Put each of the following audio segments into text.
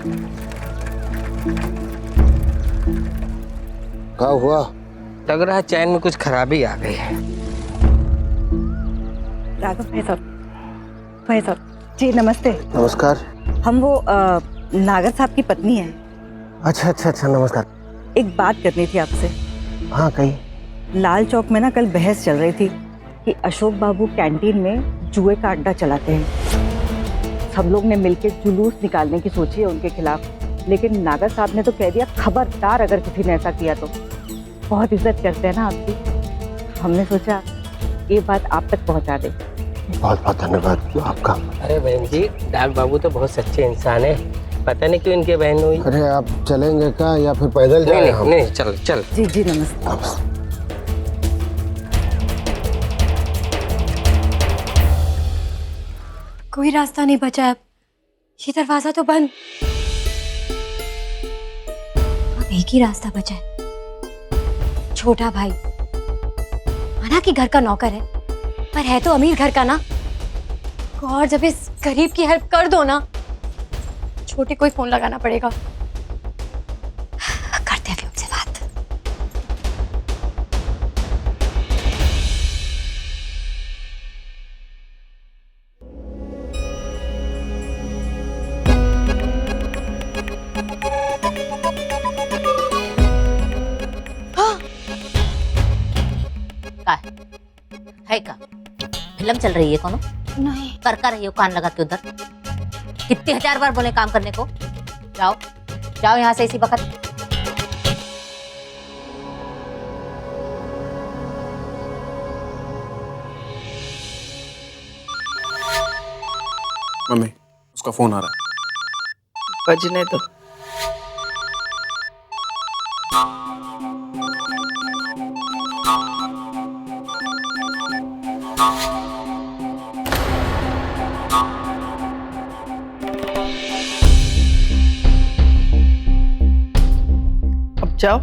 क्या हुआ? लग रहा है चैन में कुछ खराबी आ गई है। राघव भाई साहब जी नमस्ते। नमस्कार। हम वो नागर साहब की पत्नी हैं। अच्छा, नमस्कार। एक बात करनी थी आपसे। हाँ कही। लाल चौक में ना कल बहस चल रही थी कि अशोक बाबू कैंटीन में जुए का अड्डा चलाते हैं। सब लोग ने मिलकर जुलूस निकालने की सोची है उनके खिलाफ, लेकिन नागर साहब ने तो कह दिया खबरदार अगर किसी ने ऐसा किया तो। बहुत इज्जत करते हैं ना आपकी, हमने सोचा ये बात आप तक पहुंचा दें। बहुत बहुत धन्यवाद आपका। अरे बहन जी, डाक बाबू तो बहुत सच्चे इंसान है, पता नहीं क्यों इनके बहन हुई। अरे आप चलेंगे क्या या फिर पैदल जाएं? नहीं, चल। जी नमस्ते। कोई रास्ता नहीं बचा अब, ये दरवाजा तो बंद। अब एक ही रास्ता बचा है। छोटा भाई माना कि घर का नौकर है, पर है तो अमीर घर का ना। और जब इस गरीब की हेल्प कर दो ना, छोटे को ही फोन लगाना पड़ेगा। करते हैं उनसे बात। का है का फिल्म चल रही है कोनो? नहीं, कर रही हो कान लगा के उधर। कितने हजार बार बोले काम करने को। जाओ जाओ यहाँ से इसी वक्त। मम्मी उसका फोन आ रहा है। बजने दो। अब जाओ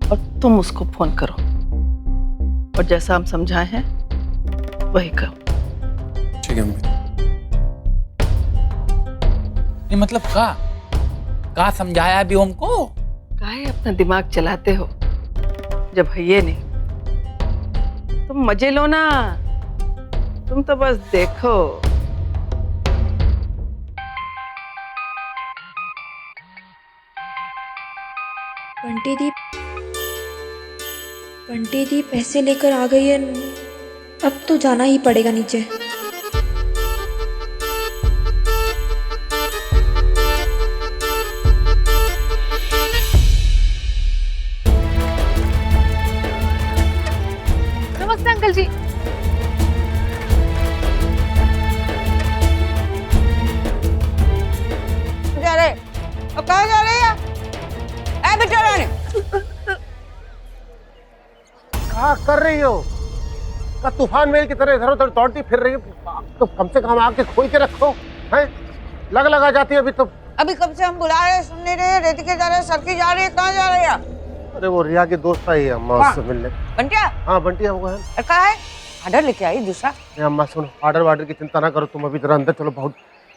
और तुम उसको फोन करो और जैसा हम समझाए हैं वही करो। ठीक है मम्मी। नहीं मतलब का समझाया अभी हमको? काहे अपना दिमाग चलाते हो जब है ये नहीं। तुम मजे लो ना, तुम तो बस देखो। बंटी दी पैसे लेकर आ गई है, अब तो जाना ही पड़ेगा नीचे। नमस्ते अंकल जी। जा रहे अब कहाँ जा रहे हैं? बेटा रानी क्या कर रही हो? क्या तूफान मेल की तरह इधर उधर दौड़ती फिर रही हो? तो कम से कम आके खोल के रखो हैं। लगा जाती है अभी तो। अभी कब से हम बुला रहे हैं, सुन नहीं रहे। रेती के जा रहे हैं, सरकी जा रही है, कहाँ जा रहे हैं? अरे वो रिया की दोस्त आई है अम्मा, उससे मिलने। बंटिया? हाँ बंटिया वो है। कहाँ है? ऑर्डर लेके आई दूसरा। अम्मा सुनो, ऑर्डर की चिंता ना करो तुम, अभी जरा अंदर चलो, बहुत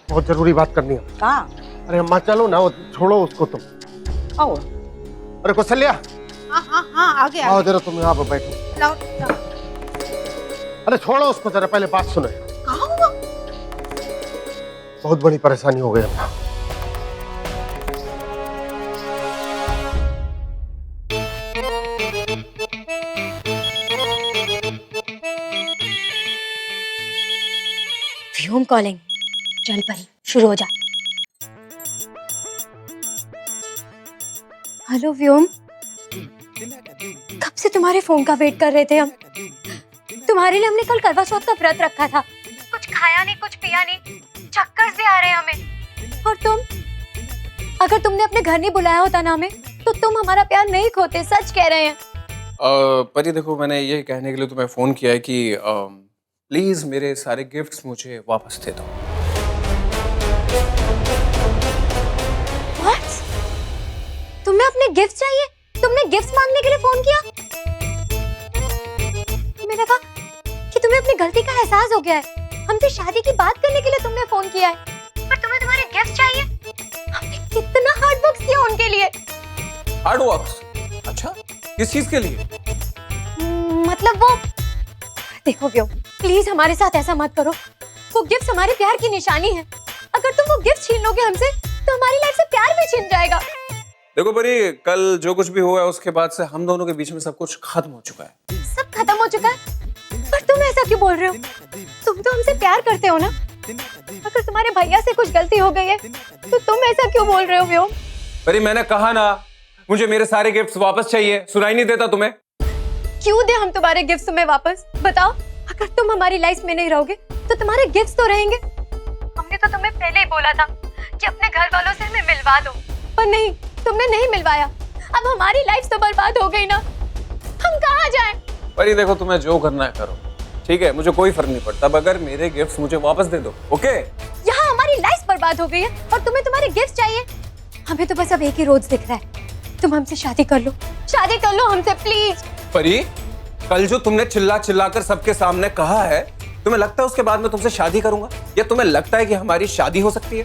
बहुत जरूरी बात करनी है। कहाँ? अरे अम्मा चलो ना, वो छोड़ो उसको तुम। आओ। अरे कौशल्या। हाँ आगे आओ जरा, तुम यहाँ पर बैठो। अरे छोड़ो उसको जरा, पहले बात सुनो। कहाँ हुआ? बहुत बड़ी परेशानी हो गई अम्मा। व्योम कॉलिंग। चल परी, शुरू हो जा। हेलो व्योम, कब से तुम्हारे फोन का वेट कर रहे थे हम। तुम्हारे लिए हमने कल करवा चौथ का व्रत रखा था। कुछ खाया नहीं, कुछ पिया नहीं, चक्कर भी आ रहे हैं हमें। और तुम, अगर तुमने अपने घर नहीं बुलाया होता ना हमें, तो तुम हमारा प्यार नहीं खोते। सच कह रहे हैं। परी देखो, मैंने ये कहने के लिए तुम्हें फोन किया है कि प्लीज मेरे सारे गिफ्ट्स मुझे वापस दे दो। What? तुम्हें अपने गिफ्ट चाहिए? तुमने गिफ्ट मांगने के लिए फोन किया? मैंने कहा कि तुम्हें अपनी गलती का एहसास हो गया है। हमसे शादी की बात करने के लिए तुमने फोन किया है, पर तुम्हें तुम्हारे गिफ्ट चाहिए। Hard works? अच्छा, किस चीज के लिए? मतलब वो, देखो व्योम, प्लीज हमारे साथ ऐसा मत करो। वो गिफ्ट हमारे प्यार की निशानी है। अगर तुम वो गिफ्ट छीन लोगे हमसे तो हमारी लाइफ से प्यार भी छीन जाएगा। देखो परी, कल जो कुछ भी हुआ है उसके बाद से हम दोनों के बीच में सब कुछ खत्म हो चुका है। सब खत्म हो चुका है? पर तुम ऐसा क्यों बोल रहे हो? तुम तो हमसे प्यार करते हो ना। अगर तुम्हारे भैया से कुछ गलती हो गई है तो तुम ऐसा क्यों बोल रहे हो व्योम? परी मैंने कहा ना, मुझे मेरे सारे गिफ्ट्स वापस चाहिए। सुनाई नहीं देता तुम्हें? क्यों दे हम तुम्हारे गिफ्ट्स तुम्हें वापस? बताओ, अगर तुम हमारी लाइफ में नहीं रहोगे तो तुम्हारे गिफ्ट्स तो रहेंगे। हमने तो तुम्हें पहले ही बोला था कि अपने घर वालों से हमें मिलवा दो, पर नहीं, तुमने नहीं मिलवाया। अब हमारी लाइफ तो बर्बाद हो गई ना। हम कहाँ जाएं? परी देखो, तुम्हें जो करना है करो, ठीक है? मुझे कोई फर्क नहीं पड़ता, मगर मेरे गिफ्ट्स मुझे वापस दे दो, ओके? यहाँ हमारी लाइफ बर्बाद हो गई है और तुम्हें तुम्हारे गिफ्ट चाहिए। हमें तो बस अब एक ही रोज दिख रहा है। तुम हमसे शादी कर लो, शादी कर लो हमसे प्लीज। परी, कल जो तुमने चिल्ला चिल्ला कर सबके सामने कहा है, तुम्हें लगता है उसके बाद मैं तुमसे शादी करूंगा? या तुम्हें लगता है कि हमारी शादी हो सकती है?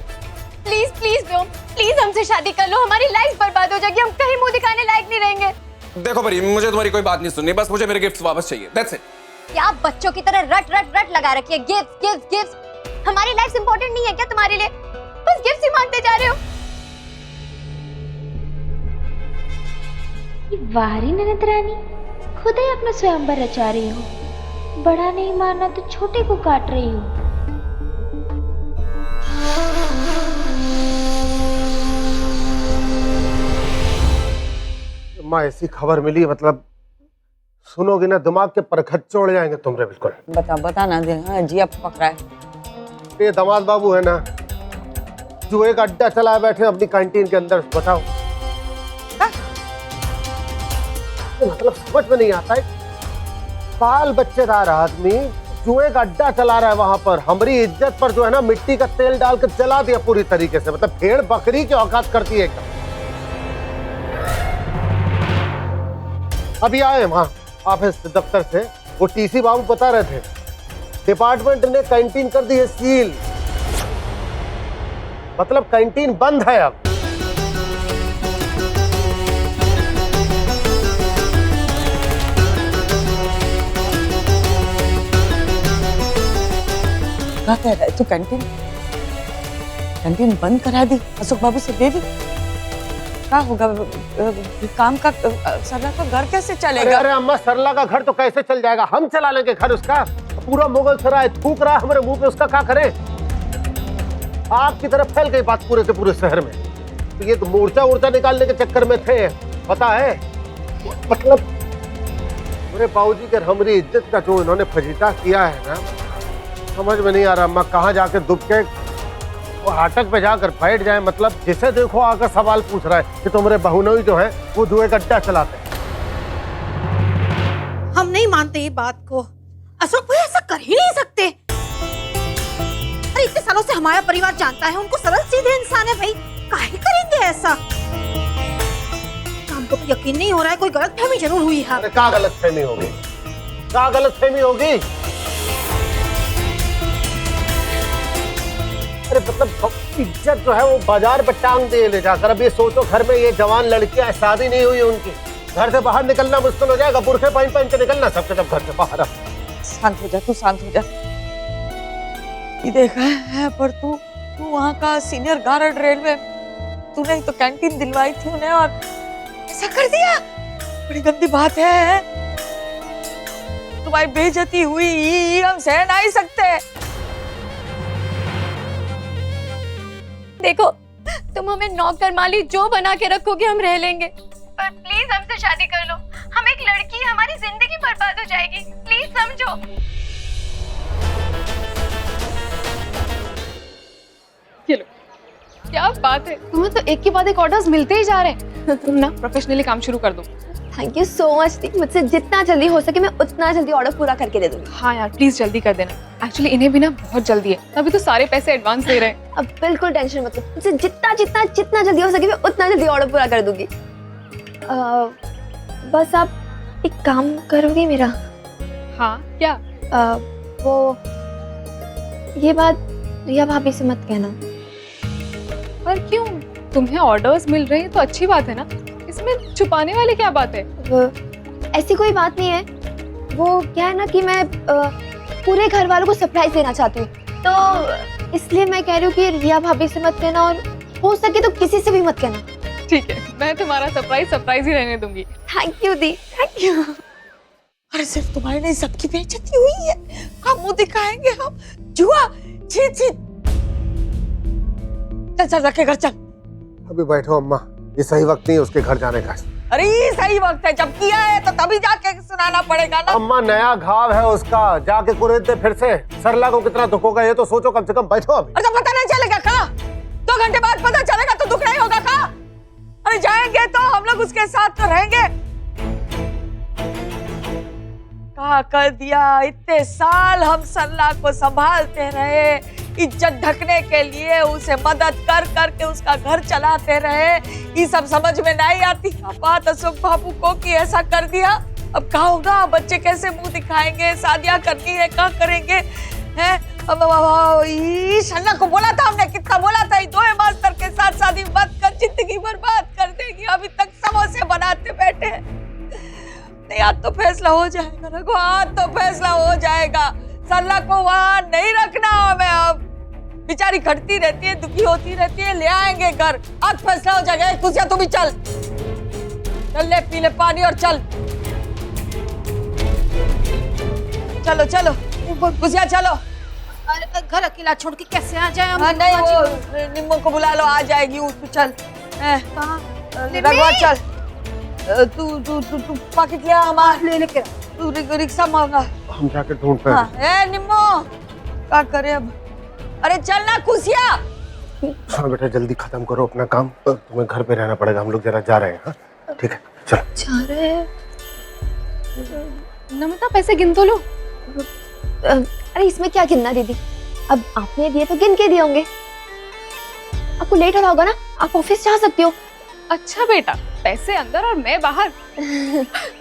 प्लीज प्लीज व्योम, प्लीज हमसे शादी कर लो। हमारी लाइफ बर्बाद हो जाएगी, हम कहीं मुंह दिखाने लायक नहीं रहेंगे। देखो परी, मुझे तुम्हारी कोई बात नहीं सुननी, बस मुझे मेरे गिफ्ट्स वापस चाहिए, दैट्स इट। क्या बच्चों की तरह रट रट रट लगा रखी है? Gift gift gift. हमारी लाइफ इंपॉर्टेंट नहीं है क्या तुम्हारे लिए? बस गिफ्ट ही मांगते जा रहे हो। वाह रे ननद रानी, खुद ही अपना स्वयंवर रचा रही हो। बड़ा नहीं मारना तो छोटे को काट रही हो। माँ, ऐसी खबर मिली, मतलब सुनोगे ना दिमाग के परखच्चे उड़ जाएंगे तुम्हारे बिल्कुल। बता ना दे। हाँ जी, अब पकड़ा है। ये दामाद बाबू है ना, जुए का अड्डा चलाए बैठे अपनी कैंटीन के अंदर। बताओ, मतलब समझ में नहीं आता है। बाल बच्चेदार आदमी जुए का अड्डा चला रहा है वहां पर। हमारी इज्जत पर जो है ना मिट्टी का तेल डालकर जला दिया पूरी तरीके से। मतलब भेड़ बकरी की औकात करती है एकदम। अभी आए वहां ऑफिस दफ्तर से, वो टीसी बाबू बता रहे थे डिपार्टमेंट ने कैंटीन कर दी है सील। मतलब कैंटीन बंद है अब। क्या कह रहा है तू? कैंटीन बंद करा दी? अशोक बाबू से दे दी? क्या होगा? काम का सरला का घर कैसे चलेगा? अरे अम्मा, सरला का घर तो कैसे चल जाएगा? हम चला लेंगे घर उसका। पूरा मुगल सराय थूक रहा है हमारे मुंह पे, उसका क्या करें? आग की तरफ फैल गई बात पूरे के पूरे शहर में। तो ये तो मोर्चा निकालने के चक्कर में थे, पता है? मतलब मेरे बाबूजी के हमारी इज्जत का जो इन्होंने फजीता किया है ना, समझ में नहीं आ रहा अम्मा। कहाँ जाके दुब के वो हाटक पे जाकर बैठ जाए। मतलब जिसे देखो आकर सवाल पूछ रहा है कि तुम्हारे बहुनोई जो है वो जुए का अड्डा चलाते हैं। हम नहीं मानते ये बात को। अशोक भाई ऐसा कर ही नहीं सकते। अरे इतने सालों से हमारा परिवार जानता है, उनको सरल सीधे इंसान है भाई, काहे करेंगे ऐसा? हमको तो यकीन नहीं हो रहा है, कोई गलतफहमी जरूर हुई है। अरे क्या गलतफहमी होगी? क्या गलतफहमी होगी? अरे मतलब इज्जत जो है वो बाजार पर टांग दे ले जाकर। अब ये सोचो, घर में ये जवान लड़कियां, शादी नहीं हुई उनकी, घर से बाहर निकलना मुश्किल हो जाएगा। बुरखे पहन के निकलना सबके सब घर से बाहर। शांत हो जा तू, शांत हो जा। ये देखा है, पर तू वहाँ का सीनियर गार्ड रेलवे, तूने तो कैंटीन दिलवाई थी उन्हें और ऐसा कर दिया। बड़ी गंदी बात है। तुम्हारी बेइज्जती हुई, हम सह नहीं सकते। देखो, तुम हमें नौकर माली जो बना के रखोगे हम रह लेंगे, पर प्लीज हमसे शादी कर लो। हम एक लड़की, हमारी जिंदगी बर्बाद हो जाएगी, प्लीज समझो। ये लो, क्या बात है, तुम्हें तो एक के बाद एक ऑर्डर्स मिलते ही जा रहे हैं। तुम ना प्रोफेशनली काम शुरू कर दो। थैंक यू सो मच दी, मुझसे जितना जल्दी हो सके मैं उतना जल्दी ऑर्डर पूरा करके दे दूंगी। हाँ यार, प्लीज जल्दी कर देना। एक्चुअली इन्हें भी ना बहुत जल्दी है, अभी तो सारे पैसे एडवांस दे रहे हैं। अब बिल्कुल टेंशन मत लो, मुझसे जितना जल्दी हो सके मैं उतना जल्दी ऑर्डर पूरा कर दूंगी। बस आप एक काम करोगे मेरा? हाँ, क्या? वो ये बात रिया भाभी से मत कहना। पर क्यों? तुम्हें ऑर्डर्स मिल रहे हैं तो अच्छी बात है ना, इसमें छुपाने वाली क्या बात है? ऐसी कोई बात नहीं है। वो क्या है ना कि मैं पूरे घर वालों को सरप्राइज देना चाहती हूँ, तो इसलिए मैं कह रही हूँ कि रिया भाभी से मत कहना, और हो सके तो किसी से भी मत कहना। ठीक है, मैं तुम्हारा सरप्राइज ही रहने दूंगी। Thank you the, thank you. अरे सिर्फ तुम्हारे लिए सबकी बेइज्जती हुई है, हम मुंह दिखाएंगे हम। जुआ, छी छी। चल चल रखे घर चल। अभी बैठो अम्मा, ये सही वक्त नहीं है उसके घर जाने का। अरे ये सही वक्त है, जब किया है तो तभी जाके सुनाना पड़ेगा ना। अम्मा नया घाव है उसका, जाके कुरेद दे फिर से। सरला को कितना दुख होगा ये तो सोचो, कम से कम बैठो अभी। अरे तो पता नहीं चलेगा कहाँ? 2 घंटे बाद पता चलेगा तो दुख नहीं होगा कहाँ? अरे जाएंगे तो हम लोग उसके साथ तो रहेंगे। कहा कर दिया, इतने साल हम सरला को संभालते रहे, इज्जत ढकने के लिए उसे मदद कर करके उसका घर चलाते रहे, ये सब समझ में नहीं आती बात अशोक बाबू को कि ऐसा कर दिया। अब क्या होगा, बच्चे कैसे मुंह दिखाएंगे, शादियां करनी है क्या करेंगे हैं? अब सरला को बोला था हमने, कितना बोला था, ये 2 मास्टर के साथ शादी मत कर, जिंदगी बर्बाद कर देगी। अभी तक समोसे बनाते बैठे हैं। नहीं, आज तो फैसला हो जाएगा रघु, आज तो फैसला हो जाएगा। सरला को वहां नहीं रखना हमें। अब बेचारी खटती रहती है, दुखी होती रहती है, ले आएंगे घर, आज फैसला हो जाएगा। कुसिया तू भी चल, चल ले पी ले पानी और चल। चलो चलो कुसिया चलो। अरे घर अकेला छोड़ के कैसे आ जाए हम? हाँ, नहीं, वो निम्मो को बुला लो, आ जाएगी उसको। चल रघुआ चल, तू पाकिट ले हमारा, ले लेके तू रिक्शा मांगा, हम जाके ढूंढते हैं। हाँ, निम्मो क्या करे अब? अरे चल ना खुशिया। हाँ बेटा जल्दी खत्म करो अपना काम, तुम्हें घर पे रहना पड़ेगा, हम लोग जरा जा रहे हैं। हाँ ठीक है चलो। जा रहे हैं नमिता, पैसे गिन तो लो। अरे इसमें क्या गिनना दीदी, अब आपने दिए तो गिन के दिए होंगे। आपको लेट हो रहा होगा ना, आप ऑफिस जा सकती हो। अच्छा बेटा, पैसे अंदर और मैं बाहर।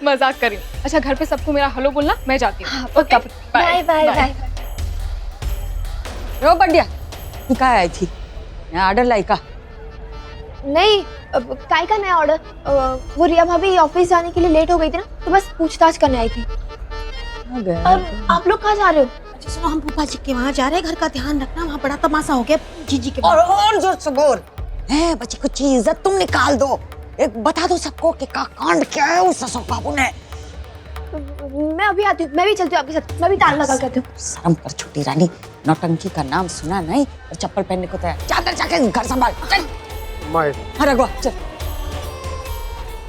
मजाक कर रही हूँ। अच्छा घर पे सबको मेरा हेलो बोलना, मैं जाती हूँ। Okay bye bye bye. रो बढ़िया, तू क्या आई थी? ऑर्डर लाई का? नहीं, काय का नया ऑर्डर? वो रिया भाभी ऑफिस जाने के लिए लेट हो गई थी ना, तो बस पूछताछ करने आई थी। अब आप लोग कहाँ जा रहे हो? अच्छा सुनो, हम फूफा जी के वहाँ जा रहे हैं, घर का ध्यान रखना, वहाँ बड़ा तमाशा हो गया जीजी के। और जोर से बोल है, बच्ची को इज्जत तुम निकाल दो, एक बता दो सबको कि का कांड क्या है उस अशोक बाबू ने। मैं अभी आती हूँ, मैं भी चलती हूँ आपके साथ, मैं भी ताल लगा के आती हूँ। शर्म कर छोटी रानी, नौटंकी का नाम सुना नहीं और चप्पल पहनने को तैयार। चादर जाके घर संभाल। चल हाँ रघुआ चल।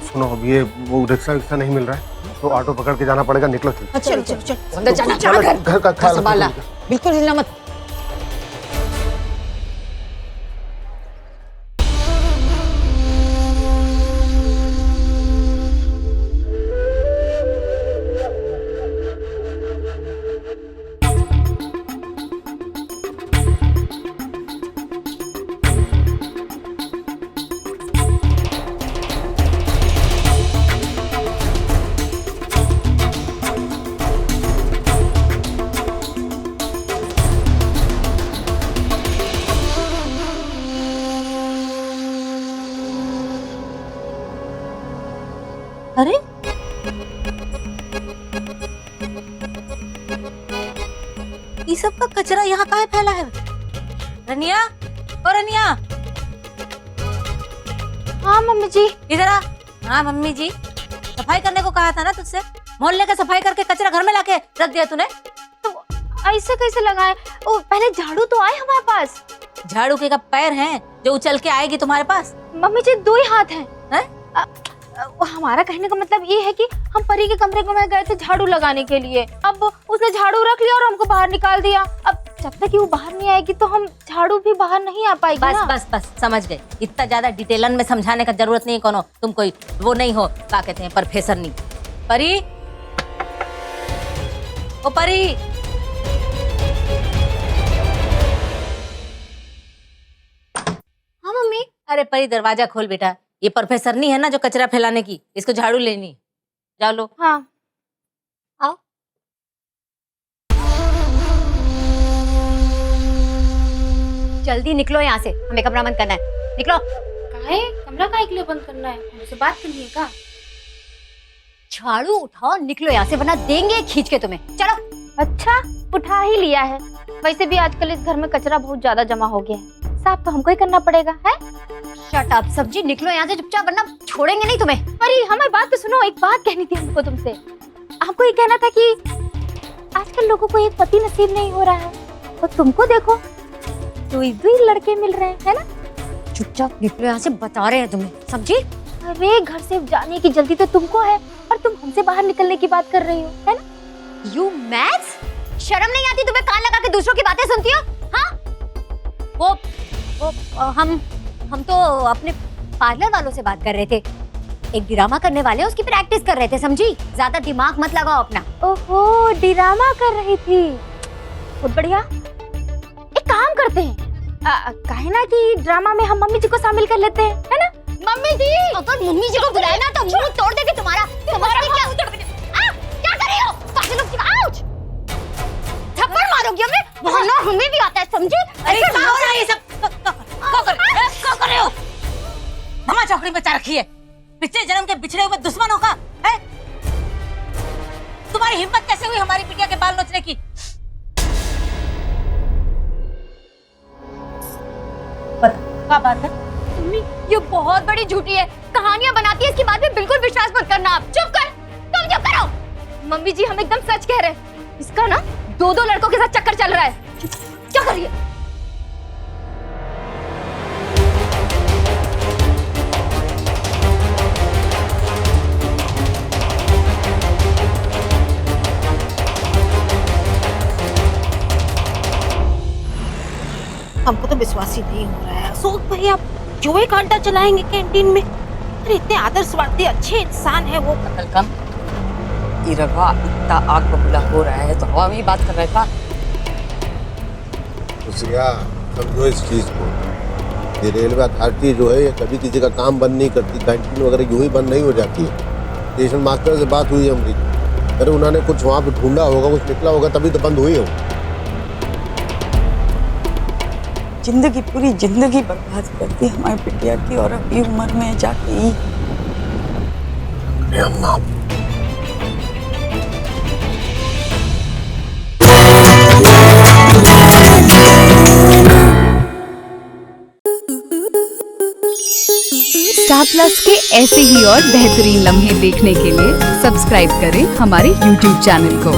सुनो अब ये वो रिक्शा नहीं मिल रहा है तो ऑटो पकड़ के जाना पड़ेगा, निकलो चलो चलो चलो अंदर जाना, घर का ख्याल संभालना, बिल्कुल हिलना मत। अरे ये सब का कचरा यहाँ काहे फैला है? रनिया, ओ रनिया। हाँ मम्मी जी। इधर आ। हाँ मम्मी जी, सफाई करने को कहा था ना तुझसे, मोहल्ले का सफाई करके कचरा घर में लाके रख दिया तूने। तो ऐसे कैसे लगाए? ओ पहले झाड़ू तो आए हमारे पास। झाड़ू के का पैर हैं जो उछल के आएगी तुम्हारे पास? मम्मी जी 2 ही हाथ हैं। है? हमारा कहने का मतलब ये है कि हम परी के कमरे में गए थे झाड़ू लगाने के लिए, अब उसने झाड़ू रख लिया और हमको बाहर निकाल दिया। अब जब तक कि वो बाहर नहीं आएगी तो हम झाड़ू भी बाहर नहीं आ पाएगी बस ना। बस बस समझ गए, इतना ज्यादा डिटेलन में समझाने का जरूरत नहीं है। कोनो तुम कोई वो नहीं हो, क्या कहते हैं, प्रोफेसर नहीं। परी, ओ परी, हाँ मम्मी। अरे परी दरवाजा खोल बेटा, ये प्रोफेसर नहीं है ना जो कचरा फैलाने की, इसको झाड़ू लेनी। जाओ लो। हाँ आओ। जल्दी निकलो यहाँ से, हमें कमरा बंद करना है, निकलो। है कमरा काहे के लिए बंद करना है? हमसे बात करनी है का? झाड़ू उठाओ, निकलो यहाँ से वरना देंगे खींच के तुम्हें। चलो। अच्छा, उठा ही लिया है। वैसे भी आजकल इस घर में कचरा बहुत ज्यादा जमा हो गया है, साफ तो हमको ही करना पड़ेगा है। शट अप सब्जी, निकलो यहाँ से चुपचाप वरना छोड़ेंगे नहीं तुम्हें। अरे हमारी बात तो सुनो, एक बात कहनी थी हमको तुमसे। आपको ये कहना था कि आजकल लोगों को एक पति नसीब नहीं हो रहा है, और तुमको देखो दुई लड़के मिल रहे हैं, है ना? चुपचाप निकलो यहाँ से, बता रहे हैं तुम्हें सब्जी। अरे घर से जाने की जल्दी तो तुमको है और तुम हमसे बाहर निकलने की बात कर रही हो, है ना? यू मैक्स, शर्म नहीं आती तुम्हें? कान लगा के दूसरों की बातें सुनती हो? हाँ, वो हम तो अपने पार्लर वालों से बात कर रहे थे। एक ड्रामा करने वाले उसकी प्रैक्टिस कर रहे थे, समझी? ज्यादा दिमाग मत लगाओ अपना। ओहो, ड्रामा कर रही थी, बहुत बढ़िया। एक काम करते हैं, कहे ना कि ड्रामा में हम मम्मी जी को शामिल कर लेते हैं, है ना? मम्मी जी, अगर मम्मी जी को बुलाया ना तो मुंह तोड़ देगी तुम्हारा। समझती क्या? क्या कर रही हो? पागलों की आउच! थप्पड़ मारोगी हमें? वरना हमें भी आता है, समझी? अरे क्या हो रहा है ये सब? क्या कर रहे हो? मामा चौकड़ी में रखी है, पिछले जन्म के बिछड़े हुए दुश्मनों का है? तुम्हारी हिम्मत कैसे हुई हमारी बिटिया के बाल नोचने की? क्या बात है? मम्मी, ये बहुत बड़ी झूठी है, कहानियां बनाती है, इसकी बात में बिल्कुल विश्वास मत करना। आप चुप कर, तुम चुप करो। मम्मी जी हम एकदम सच कह रहे हैं, इसका ना दो लड़कों के साथ चक्कर चल रहा है। क्या कर रही है? हमको तो विश्वास ही नहीं हो रहा है। अशोक भाई आप जुए का अड्डा चलाएंगे कैंटीन में? अरे इतने आदर्शवादी अच्छे इंसान है वो। कम रवा इतना आग बबूला हो रहा है तो हवा में बात कर रहा था। समझो इस चीज को, ये रेलवे अथॉरिटी जो है ये कभी किसी का काम बंद नहीं करती, कैंटीन वगैरह यूं ही बंद नहीं हो जाती है। स्टेशन मास्टर से बात हुई है हमारी, अरे उन्होंने कुछ वहाँ पे ढूंढा होगा, कुछ निकला होगा तभी तो बंद हुई हो। जिंदगी पूरी जिंदगी बर्बाद कर दी हमारी बिटिया की, और अभी उम्र में जाके ही। स्टार प्लस के ऐसे ही और बेहतरीन लम्हे देखने के लिए सब्सक्राइब करें हमारे YouTube चैनल को।